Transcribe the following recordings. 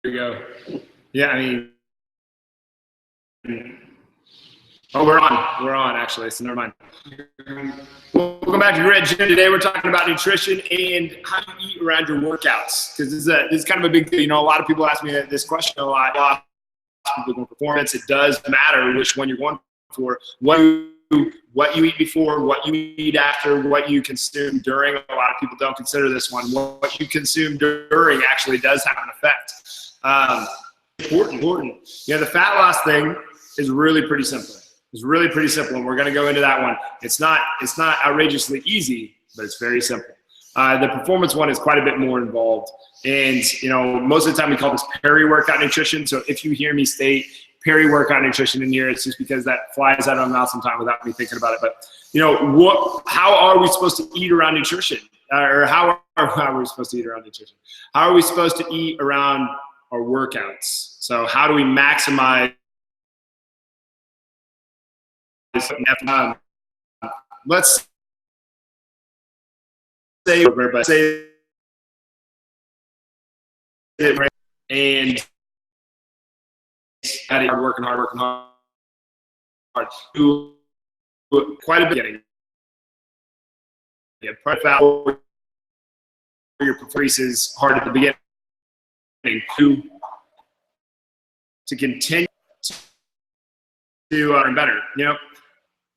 we go. Yeah, I mean, oh, we're on. We're on, actually, so never mind. Welcome back to Grit Gym. Today we're talking about nutrition and how you eat around your workouts, because this is kind of a big thing. You know, a lot of people ask me this question a lot. A lot of people going performance. It does matter which one you're going for. What you eat before, what you eat after, what you consume during. A lot of people don't consider this one. What you consume during actually does have an effect. Important. You know, the fat loss thing is really pretty simple. It's really pretty simple, and we're going to go into that one. It's not outrageously easy, but it's very simple. The performance one is quite a bit more involved, and you know, most of the time we call this peri-workout nutrition. So if you hear me state peri-workout nutrition in here, it's just because that flies out of my mouth sometimes without me thinking about it. But you know, how are we supposed to eat around nutrition, or how are we supposed to eat around nutrition? How are we supposed to eat around our workouts? So how do we maximize? Let's say it and working hard. Do quite a bit. Yeah, fat your increases hard at the beginning to continue to earn better. You know,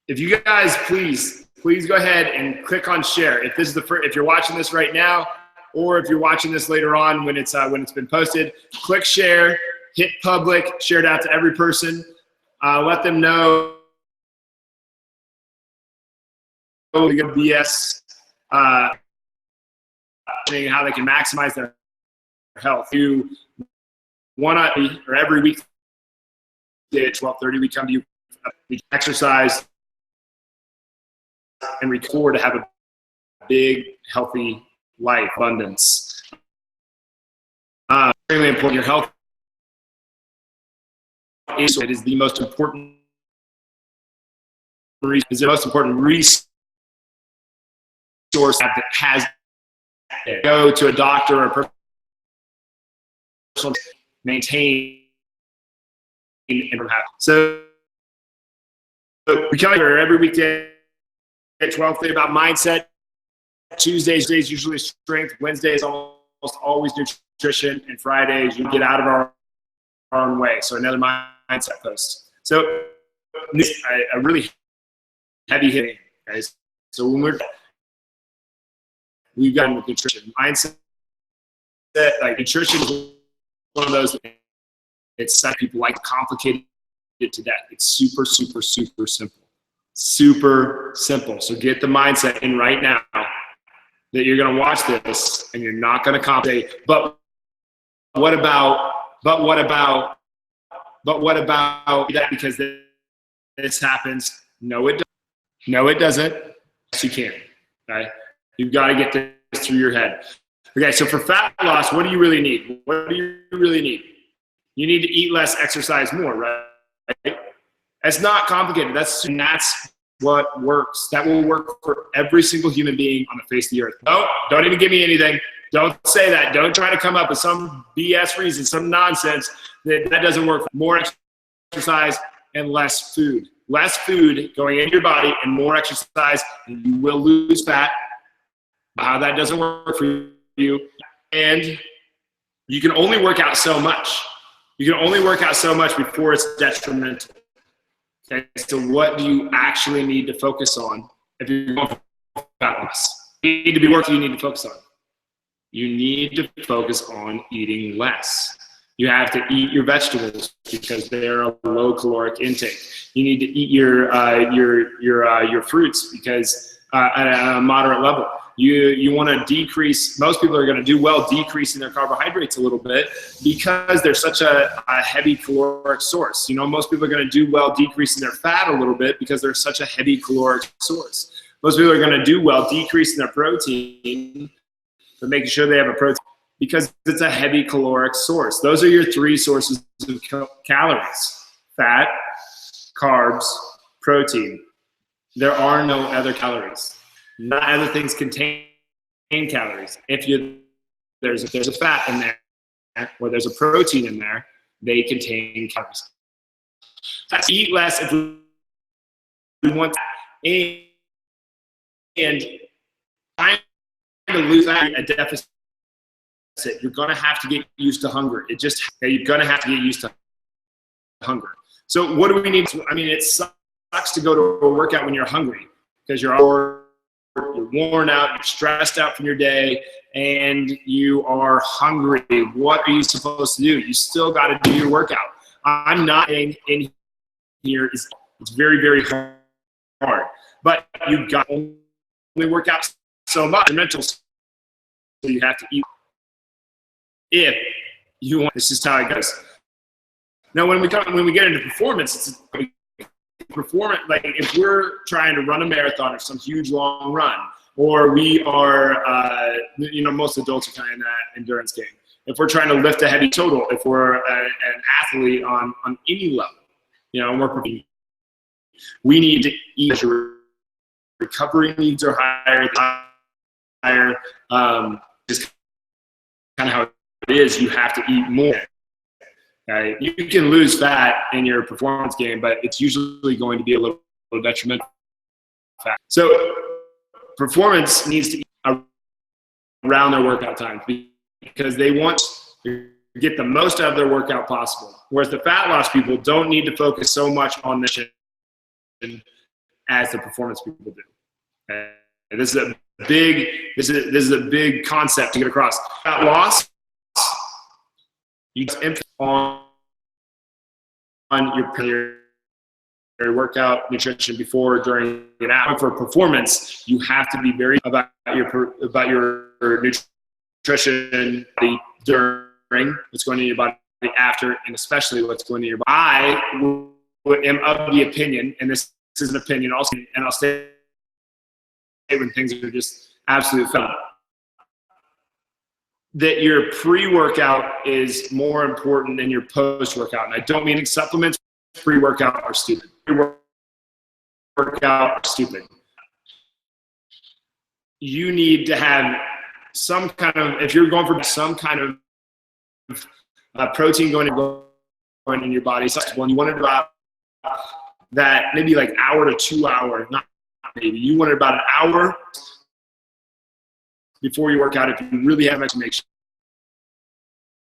if you guys please go ahead and click on share. If this is if you're watching this right now, or if you're watching this later on when it's been posted, click share, hit public, share it out to every person. Let them know BS how they can maximize their health. You want to, or every week at 12:30 we come to you, we exercise and record to have a big, healthy life, abundance. Extremely important. Your health is the most important resource. Is the most important resource that has to go to a doctor or a personal maintain and happen. So we come here every weekday at 12:30 about mindset. Tuesdays usually strength. Wednesdays almost always nutrition, and Fridays you get out of our own way. So another mindset post. So a really heavy hitting, guys. So when we've got nutrition mindset. Like nutrition is one of those. It's that people like to complicate it to death. It's super simple. Super simple. So get the mindset in right now that you're going to watch this and you're not going to complicate. But what about that? Because this happens. No, it doesn't. Yes, you can. Okay, you've got to get this through your head. Okay, so for fat loss, what do you really need? You need to eat less, exercise more, right? That's not complicated. That's what works. That will work for every single human being on the face of the earth. No, don't even give me anything. Don't say that. Don't try to come up with some BS reason, some nonsense that doesn't work. More exercise and less food. Less food going into your body and more exercise, and you will lose fat. How that doesn't work for you. And you can only work out so much. Before it's detrimental. Okay, so what do you actually need to focus on if you're going for fat loss? You need to be working, you need to focus on. You need to focus on eating less. You have to eat your vegetables because they're a low caloric intake. You need to eat your fruits because at a moderate level. You want to decrease. Most people are going to do well decreasing their carbohydrates a little bit because they're such a heavy caloric source. You know, most people are going to do well decreasing their fat a little bit because they're such a heavy caloric source. Most people are going to do well decreasing their protein, but making sure they have a protein because it's a heavy caloric source. Those are your three sources of calories: fat, carbs, protein. There are no other calories. Not other things contain calories. If there's a fat in there, where there's a protein in there, they contain calories. Let's eat less if we want to, and trying to lose a deficit, you're going to have to get used to hunger. You're going to have to get used to hunger. So what do we need? I mean, it sucks to go to a workout when you're hungry because you're worn out, you're stressed out from your day, and you are hungry. What are you supposed to do? You still got to do your workout. I'm not in here. It's very, very hard. But you got to only work out so much. Your mental, so you have to eat. If you want, this is how it goes. Now, when we get into performance, like if we're trying to run a marathon or some huge long run, or we are, most adults are kind of in that endurance game. If we're trying to lift a heavy total, if we're an athlete on any level, we need to eat. Your recovery needs are higher. Just kind of how it is. You have to eat more. You can lose fat in your performance game, but it's usually going to be a little detrimental fat. So performance needs to eat around their workout time because they want to get the most out of their workout possible. Whereas the fat loss people don't need to focus so much on this as the performance people do. And this is a big concept to get across. Fat loss, you just emphasis on your workout, nutrition before, during, and after. For performance, you have to be very about your nutrition during, what's going in your body after, and especially what's going in your body. I am of the opinion, and this is an opinion also, and I'll say it when things are just absolute fun, that your pre-workout is more important than your post-workout. And I don't mean supplements. Pre-workout are stupid. Pre-workout are stupid. You need to have some kind of, if you're going for some kind of protein going in your body, when you want to do that maybe like hour to 2 hour, not maybe, you want it about an hour before you work out, if you really have to make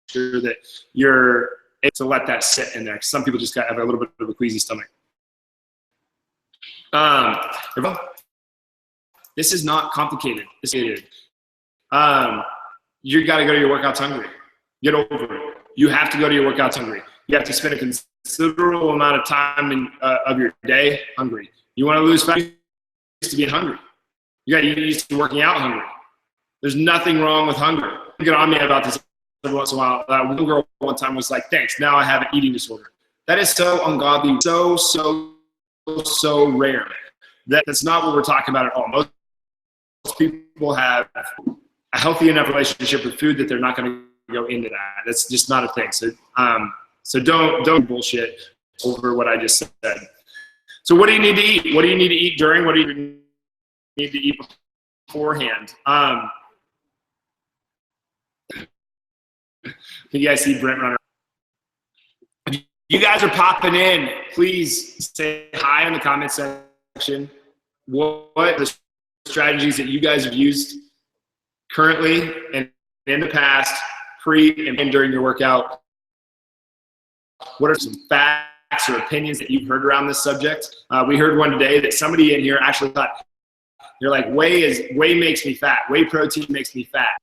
sure that you're able to let that sit in there. Some people just have a little bit of a queasy stomach. This is not complicated. You got to go to your workouts hungry. Get over it. You have to go to your workouts hungry. You have to spend a considerable amount of time of your day hungry. You want to lose fat, used to being hungry. You got to get used to working out hungry. There's nothing wrong with hunger. You get on me about this every once in a while. One girl one time was like, thanks, now I have an eating disorder. That is so ungodly, so rare. That's not what we're talking about at all. Most people have a healthy enough relationship with food that they're not going to go into that. That's just not a thing. So don't bullshit over what I just said. So what do you need to eat? What do you need to eat during? What do you need to eat beforehand? You guys see Brent running? If you guys are popping in, please say hi in the comment section. What are the strategies that you guys have used currently and in the past, pre and during your workout? What are some facts or opinions that you've heard around this subject? We heard one today that somebody in here actually thought, they're like, whey makes me fat. Whey protein makes me fat.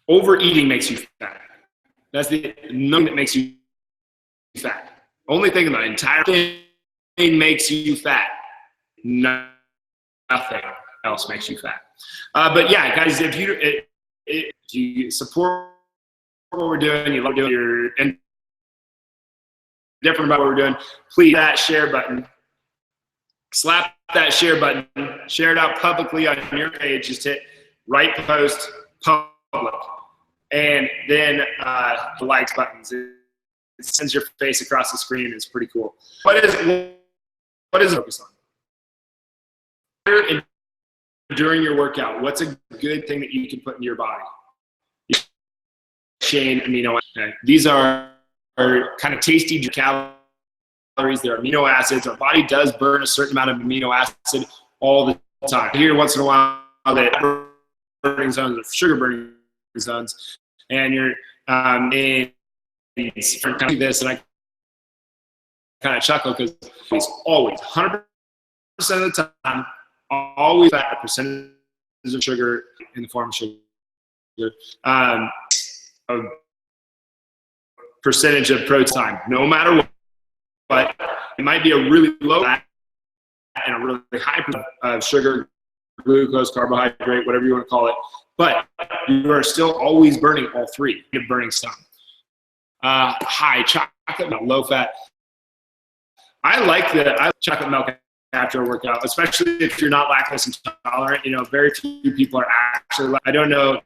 Overeating makes you fat. That's the nothing that makes you fat. Only thing in the entire thing makes you fat. Nothing else makes you fat. But yeah, guys, if you support what we're doing, you love doing, you're different about what we're doing, please hit that share button. Slap that share button. Share it out publicly on your page. Just hit right post public. And then the likes buttons. It sends your face across the screen. It's pretty cool. What is it focus on? During your workout, what's a good thing that you can put in your body? chain amino acids. These are kind of tasty calories. They're amino acids. Our body does burn a certain amount of amino acid all the time. Here, once in a while, that burning zones, or sugar burning zones, and you're in this, and I kind of chuckle because it's always 100% of the time, always that percentage of sugar in the form of sugar. A percentage of protein, no matter what. It might be a really low fat and a really high percent of sugar, glucose, carbohydrate, whatever you want to call it, but you are still always burning all three. You're burning some. High chocolate milk, low fat. I like chocolate milk after a workout, especially if you're not lactose intolerant. You know, very few people are actually. I don't know.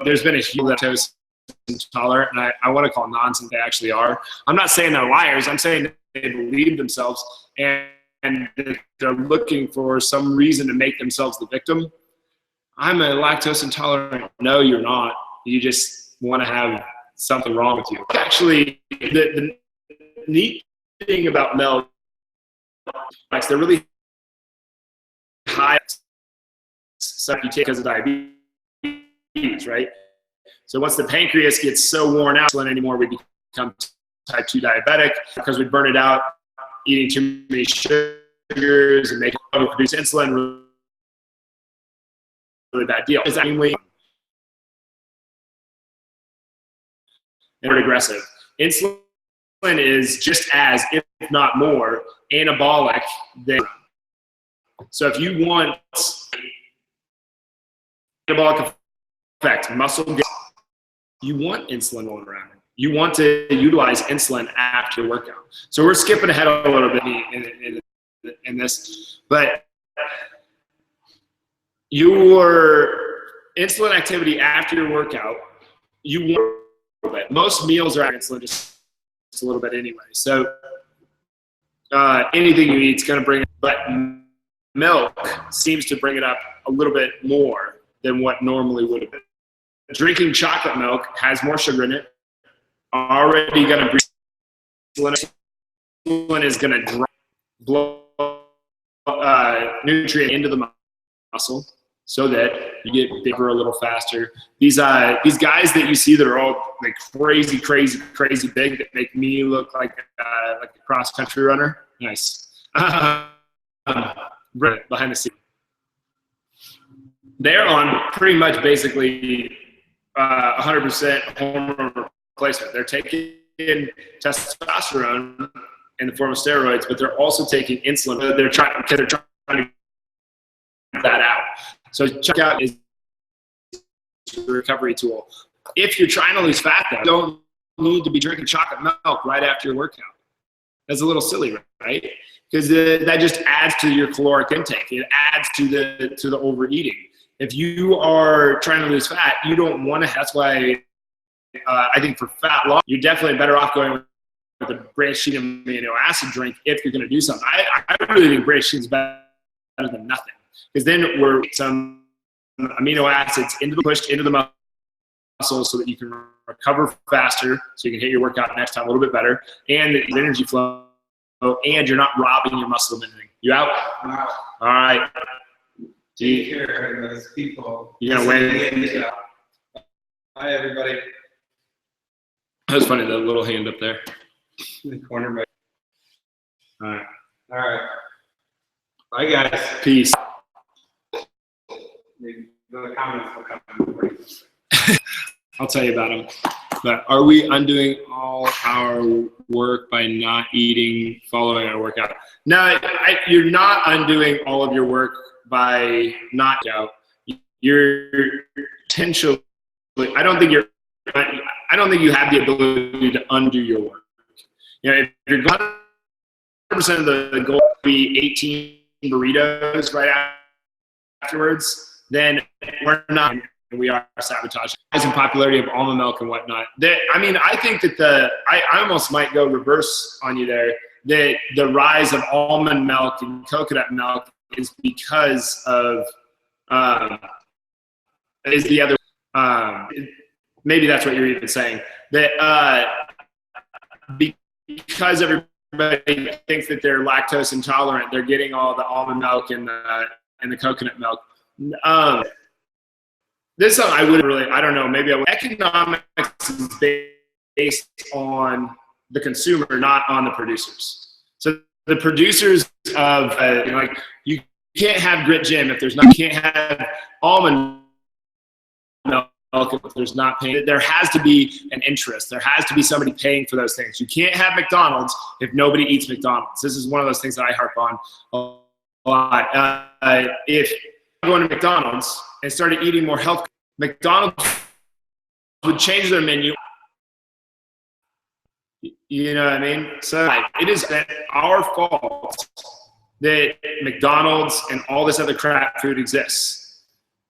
There's been a huge lactose intolerant, and I want to call nonsense they actually are. I'm not saying they're liars. I'm saying they believe themselves and they're looking for some reason to make themselves the victim. I'm a lactose intolerant. No, you're not. You just want to have something wrong with you. Actually, the neat thing about milk, they're really high stuff you take because of diabetes, right? So once the pancreas gets so worn out, insulin anymore, we become type 2 diabetic because we burn it out eating too many sugars and make it produce insulin. Really bad deal. It's actually aggressive. Insulin is just as, if not more, anabolic than. So if you want anabolic effect, muscle gain, you want insulin rolling around. You want to utilize insulin after your workout. So we're skipping ahead a little bit in this, but your insulin activity after your workout, you want a little bit. Most meals are insulin just a little bit anyway. So anything you eat is going to bring it, but milk seems to bring it up a little bit more than what normally would have been. Drinking chocolate milk has more sugar in it. Already going to bring insulin is going to blow nutrient into the muscle so that you get bigger a little faster. These guys that you see that are all like crazy big that make me look like a cross country runner. Nice. Behind the scenes. They're on pretty much basically 100% hormone replacement. They're taking testosterone in the form of steroids, but they're also taking insulin. They're trying to get that out. So checkout is a recovery tool. If you're trying to lose fat, though, you don't need to be drinking chocolate milk right after your workout. That's a little silly, right? Because that just adds to your caloric intake. It adds to the overeating. If you are trying to lose fat, you don't want to. That's why I think for fat loss, you're definitely better off going with a branched chain amino acid drink if you're going to do something. I really think branched chain is better than nothing, because then we're some amino acids pushed into the muscle so that you can recover faster, so you can hit your workout next time a little bit better, and the energy flow, and you're not robbing your muscle of anything. You out? Wow. All right. Take care of those people. You're going to win. Hi, everybody. That was funny, that little hand up there. In the corner. Right. All right. All right. Bye, guys. Peace. Maybe the comments will come before you. I'll tell you about them. But are we undoing all our work by not eating following our workout? No, you're not undoing all of your work by not out. You're potentially. I don't think you have the ability to undo your work. You know, if you're 100% of the goal to be 18 burritos right afterwards, then we're not. We are sabotaging the popularity of almond milk and whatnot. I think that I almost might go reverse on you there. That the rise of almond milk and coconut milk is because of maybe that's what you're even saying, that because everybody thinks that they're lactose intolerant, they're getting all the almond milk and the coconut milk. This is something I wouldn't really, I don't know, maybe I would. Economics is based on the consumer, not on the producers. So the producers of, like, you can't have Grit Gym if there's not, you can't have almond milk if there's not paying. There has to be an interest. There has to be somebody paying for those things. You can't have McDonald's if nobody eats McDonald's. This is one of those things that I harp on a lot. If I'm going to McDonald's and started eating more healthy, McDonald's would change their menu. You know what I mean? So it is our fault that McDonald's and all this other crap food exists.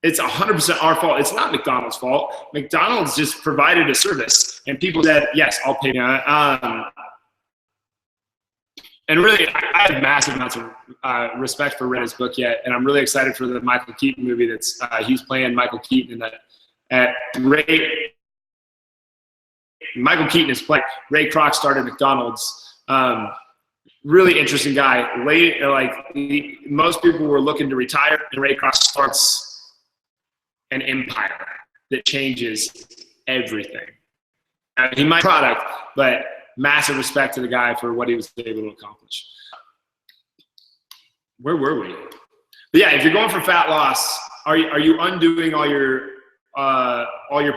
It's 100% our fault. It's not McDonald's fault. McDonald's just provided a service, and people said, yes, I'll pay. And really, I have massive amounts of respect for Red's book yet, and I'm really excited for the Michael Keaton movie that's he's playing Michael Keaton in that. Michael Keaton is playing. Ray Kroc started McDonald's. Really interesting guy. Most people were looking to retire, and Ray Kroc starts an empire that changes everything. He might product, but massive respect to the guy for what he was able to accomplish. Where were we? But yeah, if you're going for fat loss, are you undoing all your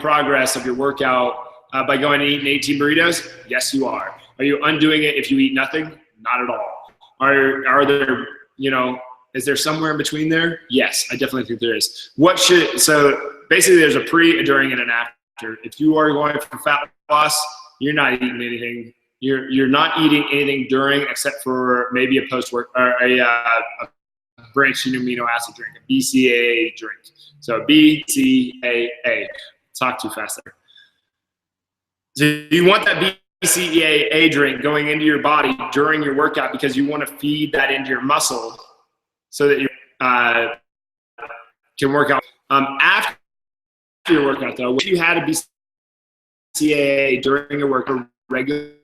progress of your workout by going and eating 18 burritos? Yes, you are. Are you undoing it if you eat nothing? Not at all. Are there, is there somewhere in between there? Yes, I definitely think there is. So basically there's a pre, a during, and an after. If you are going for fat loss, you're not eating anything. You're not eating anything during, except for maybe a post-work or a branched amino acid drink, a BCAA drink. So BCAA. Talk too fast there. So you want that BCAA drink going into your body during your workout because you want to feed that into your muscle so that you can work out. After your workout, though, if you had a BCAA during your workout, regular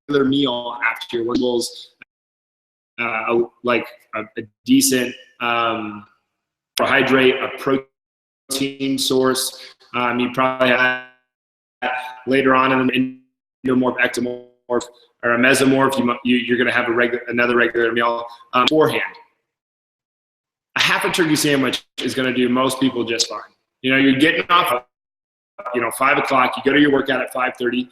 meal after your workouts, like a decent carbohydrate, a protein source. You probably have later on in the endomorph, ectomorph, or a mesomorph. You're going to have another regular meal beforehand. A half a turkey sandwich is going to do most people just fine. You're getting off, 5 o'clock. You go to your workout at 5:30.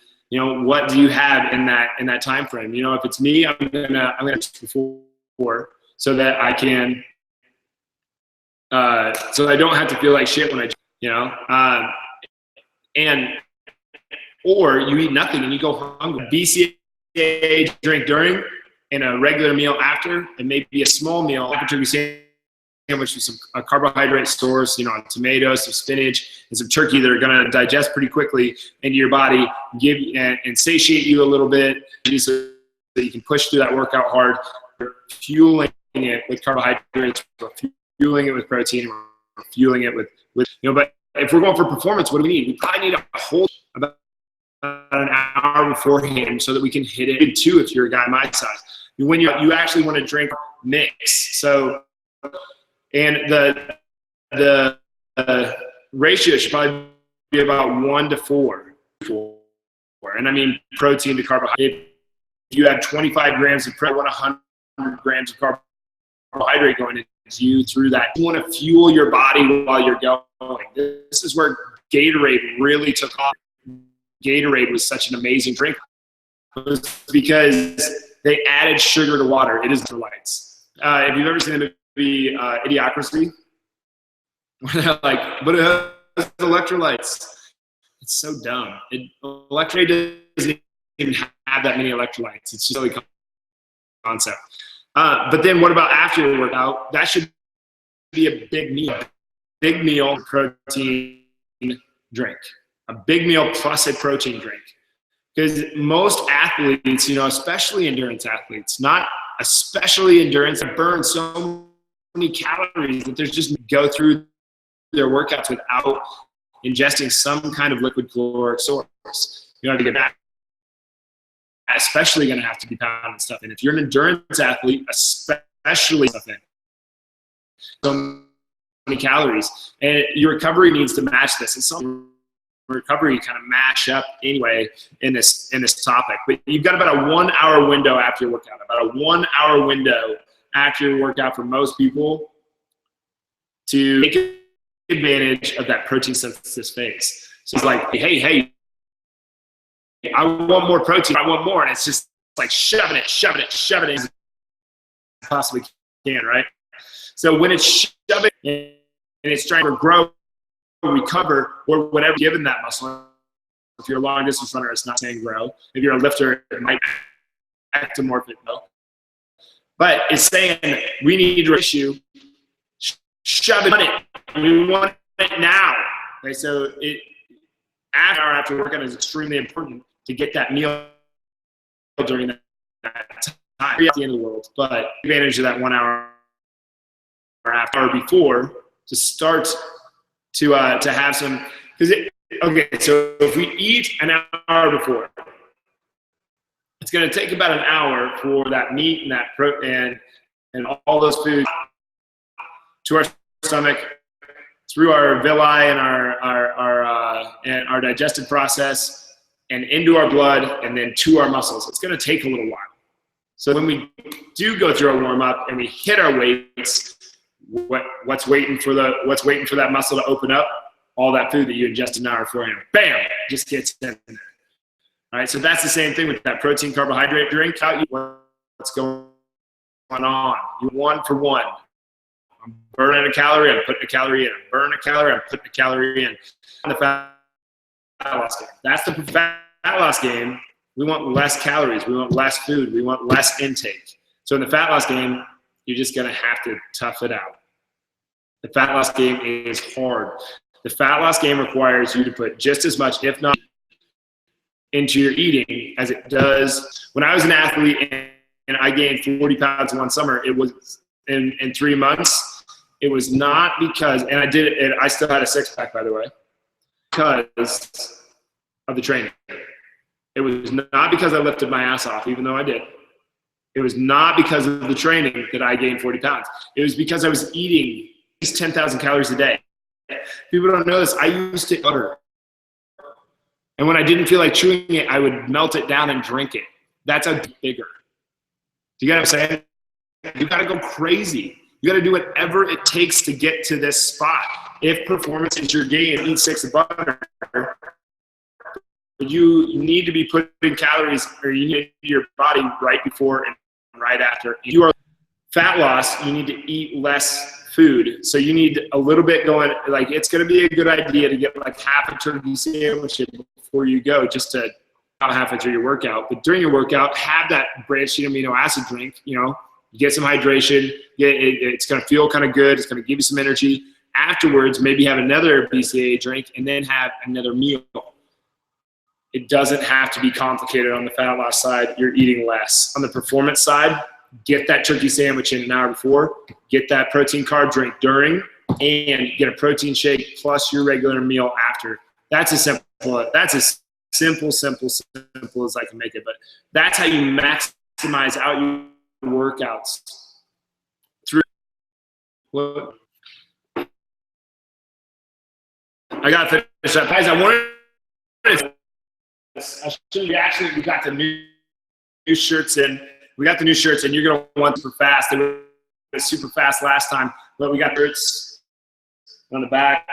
What do you have in that time frame? If it's me, I'm gonna before so that I can, so I don't have to feel like shit when or you eat nothing and you go hungry. BCAA drink during and a regular meal after, and maybe a small meal, like a turkey sandwich with some carbohydrate source, tomatoes, some spinach, and some turkey that are going to digest pretty quickly into your body, give and satiate you a little bit, so that you can push through that workout hard. We're fueling it with carbohydrates, we're fueling it with protein, we're fueling it with. But if we're going for performance, what do we need? We probably need a whole about an hour beforehand so that we can hit it too. If you're a guy my size, when you actually want to drink mix, so. And the ratio should probably be about 1 to 4. And I mean protein to carbohydrate. If you have 25 grams of protein, 100 grams of carbohydrate going into you through that. You want to fuel your body while you're going. This is where Gatorade really took off. Gatorade was such an amazing drink. It was because they added sugar to water. It is electrolytes. If you've ever seen the movie Idiocracy, like, but it has electrolytes. It's so dumb. Electrolyte doesn't even have that many electrolytes. It's just a silly concept. But then what about after your workout? That should be a big meal. Big meal protein drink. A big meal plus a protein drink. Because most athletes, especially endurance athletes, not especially endurance, burn so many calories that there's just go through their workouts without ingesting some kind of liquid caloric source. You know, to get that, especially going to have to be pounding stuff in. If you're an endurance athlete, especially stuff in. So many calories, and your recovery needs to match this. And some recovery kind of match up anyway in this topic. But you've got about a 1 hour window after your workout. About a 1 hour window after your workout for most people to take advantage of that protein synthesis phase. So it's like, hey, I want more protein. I want more, and it's just like shoving it as possibly can, right? So when it's shoving and it's trying to grow, recover, or whatever, given that muscle. If you're a long distance runner, it's not saying grow. If you're a lifter, it might ectomorph it though. But it's saying we need to issue, shove it on it. We want it now. Okay, so after workout is extremely important to get that meal during that time. At the end of the world, but advantage of that 1 hour after or before to start to have some, because okay, so if we eat an hour before, it's going to take about an hour for that meat and that protein and all those foods to our stomach, through our villi and our digestive process, and into our blood, and then to our muscles. It's going to take a little while. So when we do go through our warm up and we hit our weights, what's waiting for that muscle to open up? All that food that you ingested an hour before, and bam, just gets in there. All right, so that's the same thing with that protein carbohydrate drink. What's going on? You 1 for 1. I'm burning a calorie, I'm putting a calorie in. I'm burning a calorie, I'm putting a calorie in. The fat loss game. That's the fat loss game. We want less calories. We want less food. We want less intake. So in the fat loss game, you're just going to have to tough it out. The fat loss game is hard. The fat loss game requires you to put just as much, if not, into your eating as it does. When I was an athlete and I gained 40 pounds in one summer, it was in 3 months. It was not because, and I did it, and I still had a six-pack, by the way, because of the training. It was not because I lifted my ass off, even though I did. It was not because of the training that I gained 40 pounds. It was because I was eating at least 10,000 calories a day. People don't know this. I used to eat butter. And when I didn't feel like chewing it, I would melt it down and drink it. That's how bigger. Do you get what I'm saying? You got to go crazy. You got to do whatever it takes to get to this spot. If performance is your game, eat 6 of butter. You need to be putting calories, or you need your body right before and right after. If you are fat loss, you need to eat less food. So you need a little bit going, like it's going to be a good idea to get like half a turkey sandwich before you go, just to about halfway through your workout. But during your workout, have that branched chain amino acid drink, you get some hydration. It's going to feel kind of good. It's going to give you some energy. Afterwards, maybe have another BCAA drink and then have another meal. It doesn't have to be complicated on the fat loss side. You're eating less. On the performance side, get that turkey sandwich in an hour before, get that protein carb drink during, and get a protein shake plus your regular meal after. That's as simple as I can make it. But that's how you maximize out your workouts. I got to finish up. Guys, I wanted to I'll show you. Actually, we got the new shirts in. We got the new shirts, and you're going to want super fast. They were super fast last time, but we got shirts on the back.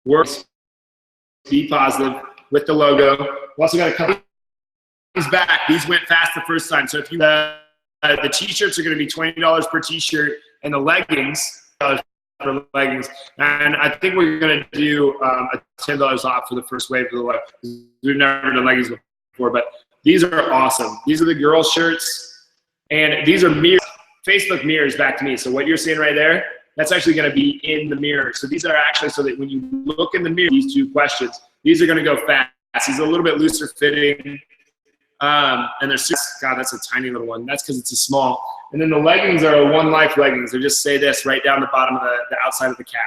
Works. Be positive with the logo. We also got a couple these back. These went fast the first time. So if you the t-shirts are going to be $20 per t-shirt, and the leggings for leggings. And I think we're going to do a $10 off for the first wave of the leg. We've never done leggings before, but these are awesome. These are the girl shirts, and these are mirrors. Facebook mirrors back to me. So what you're seeing right there, that's actually going to be in the mirror. So these are actually so that when you look in the mirror, these 2 questions, these are going to go fast. These are a little bit looser fitting. And they're super, God, that's a tiny little one. That's because it's a small. And then the leggings are a One Life leggings. They just say this right down the bottom of the outside of the calf.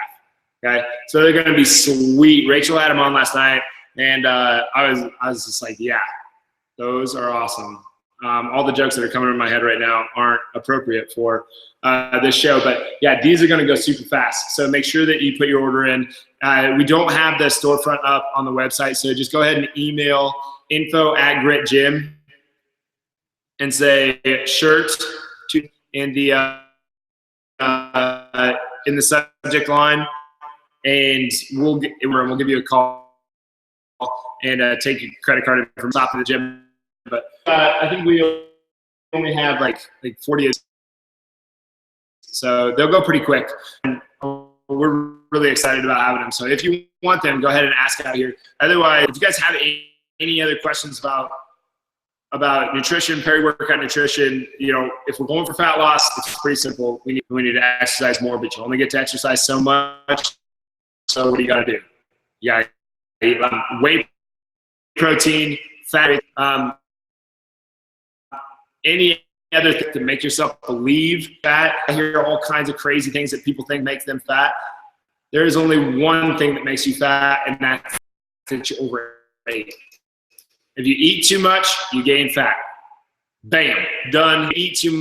Okay, so they're going to be sweet. Rachel had them on last night, and I was just like, yeah, those are awesome. All the jokes that are coming in my head right now aren't appropriate for this show, but yeah, these are going to go super fast. So make sure that you put your order in. We don't have the storefront up on the website, so just go ahead and email info@gritgym and say shirt in the subject line, and we'll give you a call and take your credit card from top of the gym. But I think we only have like 40, so they'll go pretty quick. And we're really excited about having them. So if you want them, go ahead and ask out here. Otherwise, if you guys have any other questions about nutrition, peri-workout nutrition, if we're going for fat loss, it's pretty simple. We need to exercise more, but you only get to exercise so much. So what do you got to do? You got to eat whey protein, fat, any other thing to make yourself believe fat. I hear all kinds of crazy things that people think make them fat. There is only one thing that makes you fat, and that's that you overeat. If you eat too much, you gain fat. Bam, done. You eat too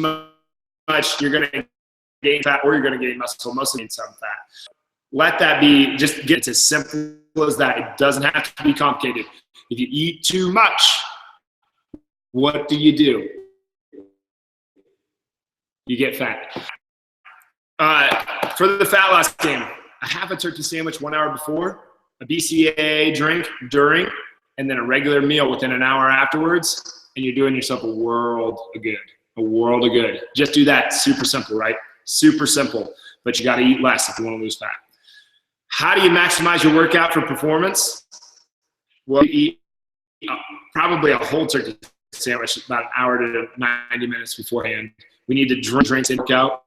much, you're going to gain fat, or you're going to gain muscle, mostly gain some fat. Let that be, just get as simple as that. It doesn't have to be complicated. If you eat too much, what do? You get fat. For the fat loss game, a half a turkey sandwich 1 hour before, a BCAA drink during, and then a regular meal within an hour afterwards, and you're doing yourself a world of good. A world of good. Just do that. Super simple, right? Super simple. But you got to eat less if you want to lose fat. How do you maximize your workout for performance? Well, you eat probably a whole turkey sandwich about an hour to 90 minutes beforehand. We need to drink to work out.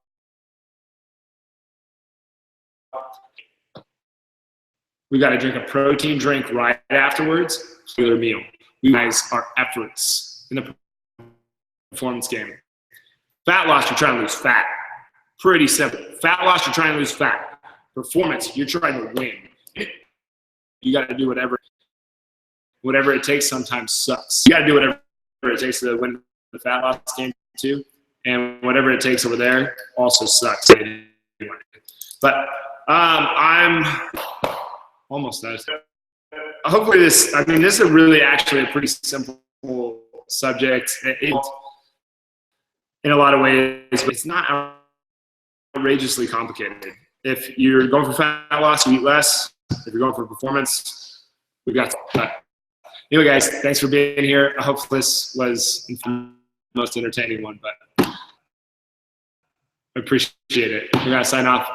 We got to drink a protein drink right afterwards. Regular meal. We guys our efforts in the performance game. Fat loss, you're trying to lose fat. Pretty simple. Fat loss, you're trying to lose fat. Performance, you're trying to win. You got to do whatever it takes. Sometimes sucks. You got to do whatever it takes to win the fat loss game too. And whatever it takes over there also sucks. But I'm almost done. Hopefully this is actually a pretty simple subject. In a lot of ways, but it's not outrageously complicated. If you're going for fat loss, you eat less. If you're going for performance, we got that. Anyway, guys, thanks for being here. I hope this was the most entertaining one, but I appreciate it. We're going to sign off.